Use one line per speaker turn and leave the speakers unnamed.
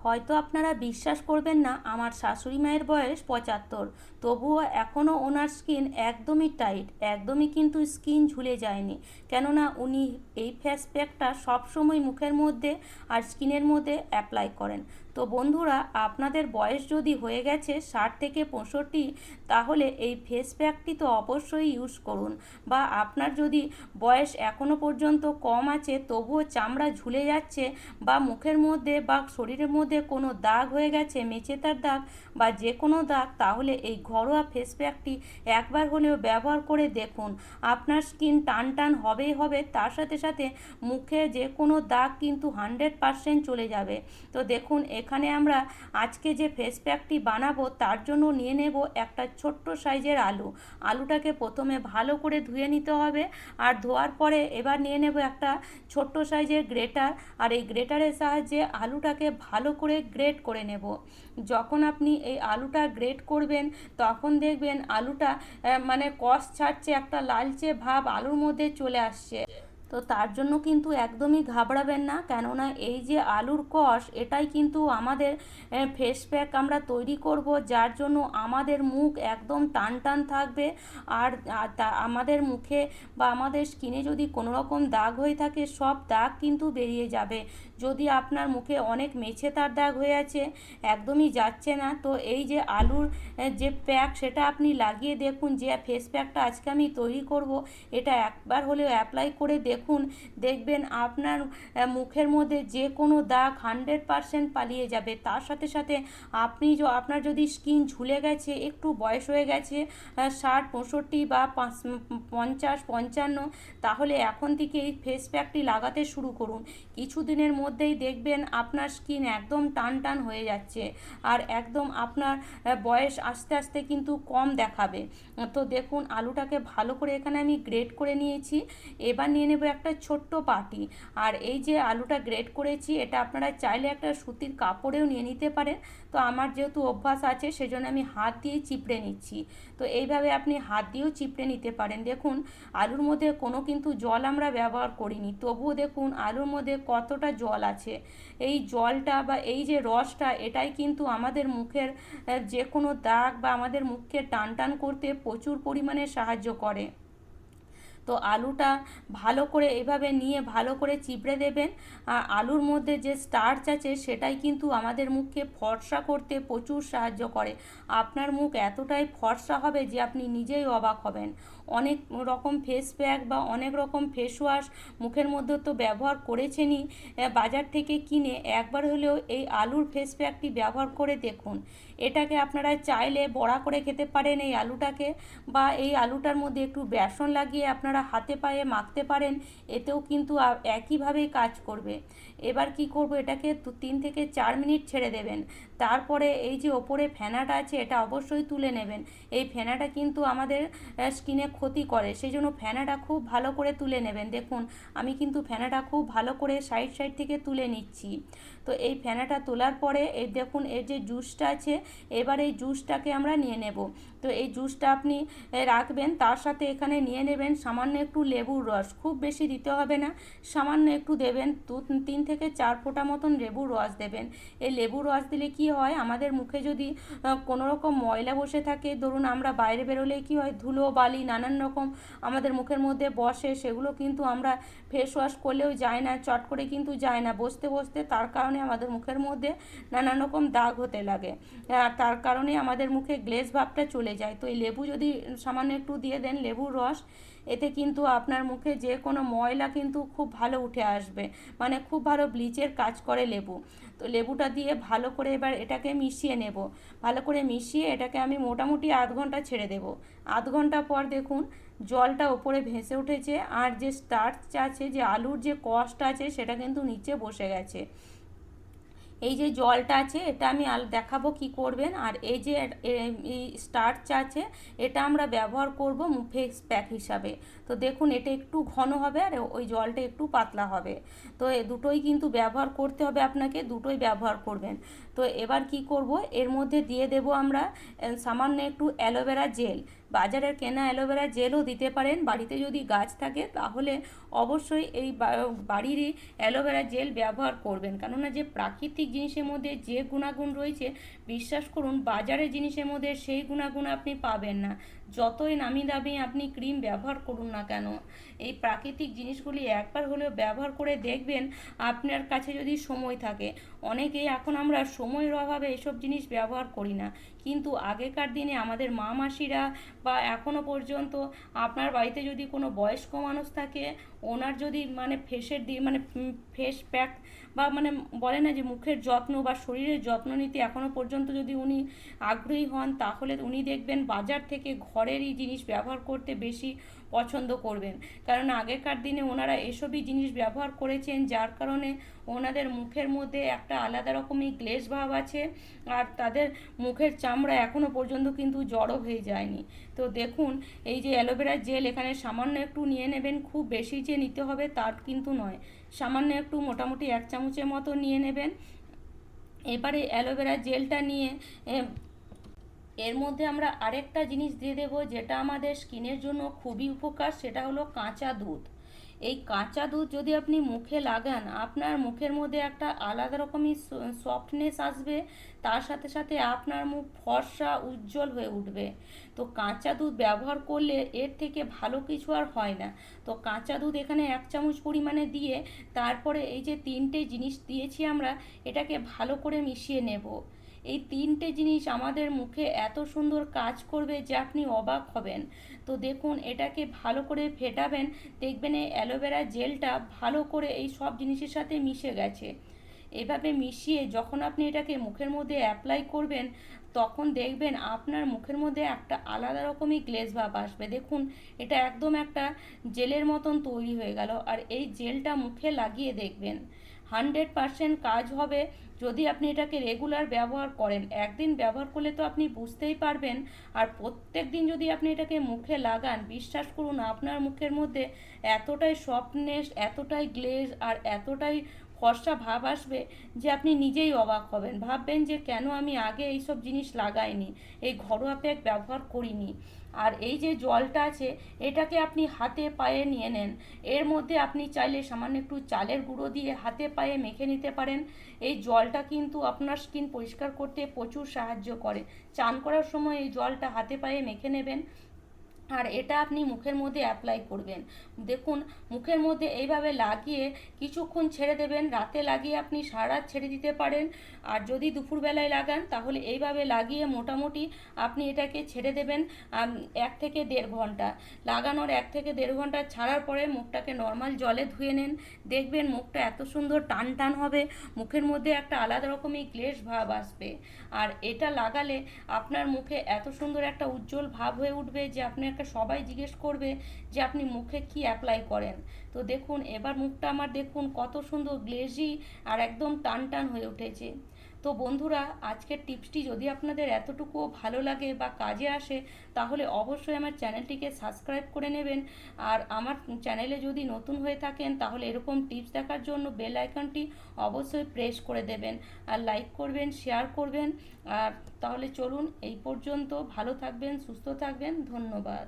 হয়তো আপনারা বিশ্বাস করবেন না, আমার শাশুড়ি মায়ের বয়স 75, তবুও এখনও ওনার স্কিন একদমই টাইট, একদমই কিন্তু স্কিন ঝুলে যায়নি। কেননা উনি এই ফেস প্যাকটা সবসময় মুখের মধ্যে আর স্কিনের মধ্যে অ্যাপ্লাই করেন। তো বন্ধুরা, আপনাদের বয়স যদি হয়ে গেছে 60 থেকে 65, তাহলে এই ফেস প্যাকটি তো অবশ্যই ইউজ করুন। বা আপনার যদি বয়স এখনও পর্যন্ত কম আছে, তবুও চামড়া ঝুলে যাচ্ছে বা মুখের মধ্যে বা শরীরের মধ্যে কোনো দাগ হয়ে গেছে, মেচেতার দাগ বা যে কোনো দাগ, তাহলে এই ঘরোয়া ফেস প্যাকটি একবার হলেও ব্যবহার করে দেখুন। আপনার স্কিন টান টান হবেই হবে, তার সাথে সাথে মুখে যে কোনো দাগ কিন্তু 100% চলে যাবে। তো দেখুন, এখানে আমরা আজকে যে ফেস প্যাকটি বানাবো তার জন্য নিয়ে নেব একটা ছোট্ট সাইজের আলু। আলুটাকে প্রথমে ভালো করে ধুয়ে নিতে হবে, আর ধোয়ার পরে এবার নিয়ে নেব একটা ছোট্ট সাইজের গ্রেটার, আর এই গ্রেটারের সাহায্যে আলুটাকে ভালো করে গ্রেট করে নেব। যখন আপনি এই আলুটা গ্রেট করবেন, তখন দেখবেন আলুটা মানে কষ ছাড়ছে, একটা লালচে ভাব আলুর মধ্যে চলে আসছে। তো তার জন্য কিন্তু একদমই ঘাবড়াবেন না, কেননা এই যে আলুর কষ, এটাই কিন্তু আমাদের ফেস প্যাক আমরা তৈরি করব, যার জন্য আমাদের মুখ একদম টান টান থাকবে। আর আমাদের মুখে বা আমাদের স্কিনে যদি কোনো রকম দাগ হয়ে থাকে, সব দাগ কিন্তু বেরিয়ে যাবে। যদি আপনার মুখে অনেক মেছেতার দাগ হয়ে আছে, একদমই যাচ্ছে না, তো এই যে আলুর যে প্যাক, সেটা আপনি লাগিয়ে দেখুন। যে ফেস প্যাকটা আজকে আমি তৈরি করব, এটা একবার হলেও অ্যাপ্লাই করে দেখুন। দেখবেন আপনার মুখের মধ্যে যে কোনো দাগ 100% পালিয়ে যাবে। তার সাথে সাথে আপনার যদি স্কিন ঝুলে গেছে, একটু বয়স হয়ে গেছে 60, 65 বা 50, 55, তাহলে এখন থেকে এই ফেস প্যাকটি লাগাতে শুরু করুন। কিছুদিনের মধ্যেই দেখবেন আপনার স্কিন একদম টান টান হয়ে যাচ্ছে, আর একদম আপনার বয়স আস্তে আস্তে কিন্তু কম দেখাবে। তো দেখুন, আলুটাকে ভালো করে এখানে আমি গ্রেট করে নিয়েছি। এবার নিয়ে নেব একটা ছোট্ট বাটি, আর এই যে আলুটা গ্রেট করেছি, এটা আপনারা চাইলে একটা সুতির কাপড়েও নিয়ে নিতে পারেন। তো আমার যেহেতু অভ্যাস আছে, সেজন্য আমি হাত দিয়ে চিপড়ে নিচ্ছি। তো এইভাবে আপনি হাত দিয়েও চিপড়ে নিতে পারেন। দেখুন, আলুর মধ্যে কোনো কিন্তু জল আমরা ব্যবহার করিনি, তবুও দেখুন আলুর মধ্যে কতটা জল আছে। এই জলটা বা এই যে রসটা, এটাই কিন্তু আমাদের মুখের যে কোনো দাগ বা আমাদের মুখকে টান টান করতে প্রচুর পরিমাণে সাহায্য করে। তো আলুটা ভালো করে এভাবে নিয়ে ভালো করে চিপড়ে দেবেন। আর আলুর মধ্যে যে স্টার্চ আছে, সেটাই কিন্তু আমাদের মুখকে ফর্সা করতে প্রচুর সাহায্য করে। আপনার মুখ এতটাই ফর্সা হবে যে আপনি নিজেই অবাক হবেন। অনেক রকম ফেস প্যাক বা অনেক রকম ফেস ওয়াশ মুখের মধ্যে তো ব্যবহার করেছেনই, বাজার থেকে কিনে একবার হলেও এই আলুর ফেস প্যাকটি ব্যবহার করে দেখুন। এটাকে আপনারা চাইলে বড়া করে খেতে পারেন এই আলুটাকে, বা এই আলুটার মধ্যে একটু বেসন লাগিয়ে আপনারা হাতে পায়ে মাখতে পারেন, এতেও কিন্তু একইভাবেই কাজ করবে। এবার কি করব, এটাকে 3 থেকে 4 মিনিট ছেড়ে দেবেন। তারপরে এই যে ওপরে ফেনাটা আছে, এটা অবশ্যই তুলে নেবেন। এই ফেনাটা কিন্তু আমাদের স্কিনে ক্ষতি করে, সেই জন্য ফেনাটা খুব ভালো করে তুলে নেবেন। দেখুন, আমি কিন্তু ফেনাটা খুব ভালো করে সাইড সাইড থেকে তুলে নিচ্ছি। তো এই ফেনাটা তোলার পরে এই দেখুন, এর যে জুসটা আছে, এবার এই জুসটাকে আমরা নিয়ে নেব। তো এই জুসটা আপনি রাখবেন, তার সাথে এখানে নিয়ে নেবেন সামান্য একটু লেবুর রস। খুব বেশি দিতে হবে না, সামান্য একটু দেবেন, 3 থেকে 4 ফোঁটা মতন লেবুর রস দেবেন। এই লেবুর রস দিলে কি হয়, আমাদের মুখে যদি কোনো রকম ময়লা বসে থাকে, ধরুন আমরা বাইরে বেরোলে কি হয়, ধুলো বালি নানান রকম আমাদের মুখের মধ্যে বসে, সেগুলো কিন্তু আমরা ফেস ওয়াশ করলেও যায় না, চট করে কিন্তু যায় না বসতে বসতে, তার কারণে আমাদের মুখের মধ্যে নানান রকম দাগ হতে লাগে। তার কারণে আমাদের মুখে গ্লেজ ভাবটা চলে যায়। তো এই লেবু যদি সামান্য একটু দিয়ে দেন, লেবুর রস, এতে কিন্তু আপনার মুখে যে কোনো ময়লা কিন্তু খুব ভালো উঠে আসবে, মানে খুব ভালো ব্লিচের কাজ করে লেবু। তো লেবুটা দিয়ে ভালো করে এবার এটাকে মিশিয়ে নেব। ভালো করে মিশিয়ে এটাকে আমি মোটামুটি আধ ঘন্টা ছেড়ে দেব। আধ ঘন্টা পর দেখুন, জলটা ওপরে ভেসে উঠেছে, আর যে স্টার্চ আছে, যে আলুর যে কষটা আছে, সেটা কিন্তু নিচে বসে গেছে। এই যে জলটা আছে, এটা আমি দেখাবো কি করবেন। আর এই যে এই স্টার্চ আছে, এটা আমরা ব্যবহার করব ফেস প্যাক হিসাবে। তো দেখুন, এটা একটু ঘন হবে আর ওই জলটা একটু পাতলা হবে। তো দুটোই কিন্তু ব্যবহার করতে হবে আপনাকে, দুটোই ব্যবহার করবেন। তো এবার কি করব, এর মধ্যে দিয়ে দেব আমরা সামান্য একটু অ্যালোভেরা জেল। বাজারের কেনা অ্যালোভেরা জেলও দিতে পারেন, বাড়িতে যদি গাছ থাকে তাহলে অবশ্যই এই বাড়িরই অ্যালোভেরা জেল ব্যবহার করবেন, কেননা যে প্রাকৃতিক প্রাকৃতিক জিনিসের মধ্যে যে গুণাগুণ রয়েছে, বিশ্বাস করুন বাজারের জিনিসের মধ্যে সেই গুণাগুণ আপনি পাবেন না। যতই নামি দামি আপনি ক্রিম ব্যবহার করুন না কেন, এই প্রাকৃতিক জিনিসগুলি একবার হলেও ব্যবহার করে দেখবেন। আপনার কাছে যদি সময় থাকে, অনেকেই এখন আমরা সময়ের অভাবে এসব জিনিস ব্যবহার করি না, কিন্তু আগেকার দিনে আমাদের মা মাসিরা বা এখনও পর্যন্ত আপনার বাড়িতে যদি কোনো বয়স্ক মানুষ থাকে, ওনার যদি মানে ফেসের মানে ফেস প্যাক বা মানে বলে না যে মুখের যত্ন বা শরীরের যত্ন নিতে এখনও পর্যন্ত যদি উনি আগ্রহী হন, তাহলে উনি দেখবেন বাজার থেকে ঘরেরই জিনিস ব্যবহার করতে বেশি পছন্দ করবেন। কারণ আগেকার দিনে ওনারা এসবই জিনিস ব্যবহার করেছেন, যার কারণে ওনাদের মুখের মধ্যে একটা আলাদা রকমই গ্লেজ ভাব আছে, আর তাদের মুখের চামড়া এখনও পর্যন্ত কিন্তু জড়ো হয়ে যায়নি। তো দেখুন, এই যে অ্যালোভেরা জেল এখানে সামান্য একটু নিয়ে নেবেন, খুব বেশি যে নিতে হবে তার কিন্তু নয়, সামান্য একটু মোটামুটি 1 চামচের মতো নিয়ে নেবেন। এবারে অ্যালোভেরা জেলটা নিয়ে এর মধ্যে আমরা আরেকটা জিনিস দিয়ে দেবো, যেটা আমাদের স্কিনের জন্য খুবই উপকার, সেটা হলো কাঁচা দুধ। এই কাঁচা দুধ যদি আপনি মুখে লাগান, আপনার মুখের মধ্যে একটা আলাদা রকমই সফটনেস আসবে, তার সাথে সাথে আপনার মুখ ফর্সা উজ্জ্বল হয়ে উঠবে। তো কাঁচা দুধ ব্যবহার করলে এর থেকে ভালো কিছু আর হয় না। তো কাঁচা দুধ এখানে 1 চামচ পরিমাণে দিয়ে, তারপরে এই যে 3টে জিনিস দিয়েছি আমরা, এটাকে ভালো করে মিশিয়ে নেব। এই 3টে জিনিস আমাদের মুখে এত সুন্দর কাজ করবে যে আপনি অবাক হবেন। তো দেখুন, এটাকে ভালো করে ফেটাবেন, দেখবেন এই অ্যালোভেরা জেলটা ভালো করে এই সব জিনিসের সাথে মিশে গেছে। এভাবে মিশিয়ে যখন আপনি এটাকে মুখের মধ্যে অ্যাপ্লাই করবেন, তখন দেখবেন আপনার মুখের মধ্যে একটা আলাদা রকমই গ্লেজ ভাব আসবে। দেখুন, এটা একদম একটা জেলের মতন তৈরি হয়ে গেল। আর এই জেলটা মুখে লাগিয়ে দেখবেন, 100% কাজ হবে যদি আপনি এটাকে রেগুলার ব্যবহার করেন। একদিন ব্যবহার করলে তো আপনি বুঝতেই পারবেন, আর প্রত্যেক দিন যদি আপনি এটাকে মুখে লাগান, বিশ্বাস করুন আপনার মুখের মধ্যে এতটাই সফটনেস, এতটাই গ্লেজ আর এতটাই ফর্সা ভাব আসবে যে আপনি নিজেই অবাক হবেন, ভাববেন যে কেন আমি আগে এইসব জিনিস লাগাইনি, এই ঘরোয়া প্যাক ব্যবহার করিনি। আর এই যে জলটা আছে, এটাকে আপনি হাতে পায়ে নিয়ে নেন। এর মধ্যে আপনি চাইলে সামান্য একটু চালের গুঁড়ো দিয়ে হাতে পায়ে মেখে নিতে পারেন। এই জলটা কিন্তু আপনার স্কিন পরিষ্কার করতে প্রচুর সাহায্য করে। চান করার সময় এই জলটা হাতে পায়ে মেখে নেবেন, আর এটা আপনি মুখের মধ্যে অ্যাপ্লাই করবেন। দেখুন, মুখের মধ্যে এইভাবে লাগিয়ে কিছুক্ষণ ছেড়ে দেবেন। রাতে লাগিয়ে আপনি সারা রাত ছেড়ে দিতে পারেন, আর যদি দুপুরবেলায় লাগান তাহলে এইভাবে লাগিয়ে মোটামুটি আপনি এটাকে ছেড়ে দেবেন 1 থেকে 1.5 ঘন্টা। লাগানোর 1 থেকে 1.5 ঘন্টা ছাড়ার পরে মুখটাকে নর্মাল জলে ধুয়ে নেন, দেখবেন মুখটা এত সুন্দর টান টান হবে, মুখের মধ্যে একটা আলাদা রকমই গ্লেজ ভাব আসবে। আর এটা লাগালে আপনার মুখে এত সুন্দর একটা উজ্জ্বল ভাব হয়ে উঠবে যে আপনাকে সবাই জিজ্ঞেস করবে যে আপনি মুখে কি অ্যাপ্লাই করেন। তো দেখুন, এবার মুখটা আমার দেখুন কত সুন্দর গ্লেজি আর একদম টান টান হয়ে উঠেছে। তো বন্ধুরা, আজকের টিপসটি যদি আপনাদের এতটুকুও ভালো লাগে বা কাজে আসে, তাহলে অবশ্যই আমার চ্যানেলটিকে সাবস্ক্রাইব করে নেবেন। আর আমার চ্যানেলে যদি নতুন হয়ে থাকেন, তাহলে এরকম টিপস দেখার জন্য বেল আইকনটি অবশ্যই প্রেস করে দেবেন, আর লাইক করবেন, শেয়ার করবেন। আর তাহলে চলুন, এই পর্যন্ত। ভালো থাকবেন, সুস্থ থাকবেন, ধন্যবাদ।